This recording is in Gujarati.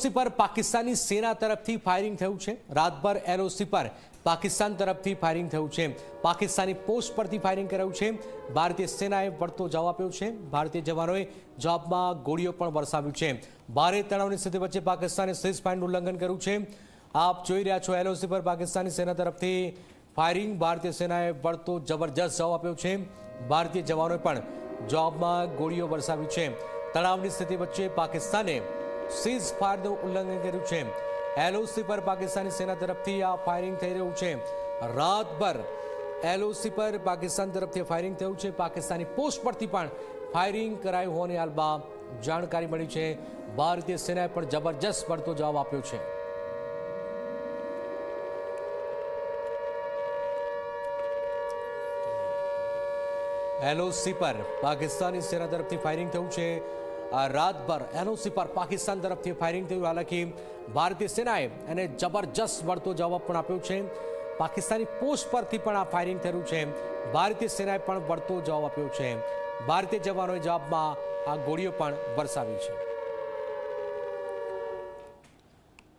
એલઓસી પર પાકિસ્તાની સેના તરફથી ફાયરિંગ થયું છે। રાતભર એલઓસી પર પાકિસ્તાન તરફથી ફાયરિંગ થયું છે। પાકિસ્તાની પોસ્ટ પરથી ફાયરિંગ કરાયું છે। ભારતીય સેનાએ વળતો જવાબ આપ્યો છે। ભારતીય જવાનોએ જવાબમાં ગોળીઓ પણ વરસાવ્યું છે। ભારે તણાવની સ્થિતિ વચ્ચે પાકિસ્તાને સીઝ ફાયરનું ઉલ્લંઘન કર્યું છે। આપ જોઈ રહ્યા છો એલઓસી પર પાકિસ્તાની સેના તરફથી ફાયરિંગ। ભારતીય સેનાએ વળતો જબરજસ્ત જવાબ આપ્યો છે। ભારતીય જવાનોએ પણ જવાબમાં ગોળીઓ વરસાવી છે। તણાવની સ્થિતિ વચ્ચે પાકિસ્તાને સીઝ ફાયરનું ઉલ્લંઘન કર્યું છે। એલઓસી પર પાકિસ્તાની સેના તરફથી આ ફાયરિંગ થઈ રહ્યું છે। રાતભર એલઓસી પર પાકિસ્તાન તરફથી ફાયરિંગ થયું છે। પાકિસ્તાની પોસ્ટ પરથી પણ ફાયરિંગ કરાયું હોવાની હાલમાં જાણકારી મળી છે। ભારતીય સેનાએ પણ જબરજસ્ત પડતો જવાબ આપ્યો છે। એલઓસી પર પાકિસ્તાની સેના તરફથી ફાયરિંગ થયું છે। રાતભર એલઓસી પર પાકિસ્તાન તરફથી ફાયરિંગ થયું। હાલાકી ભારતીય સેનાએ એને જબરજસ્ત વળતો જવાબ પણ આપ્યો છે। પાકિસ્તાની પોસ્ટ પરથી પણ આ ફાયરિંગ થયું છે। ભારતીય સેનાએ પણ વળતો જવાબ આપ્યો છે। ભારતીય જવાનોએ જવાબમાં આ ગોળીઓ પણ વરસાવી છે।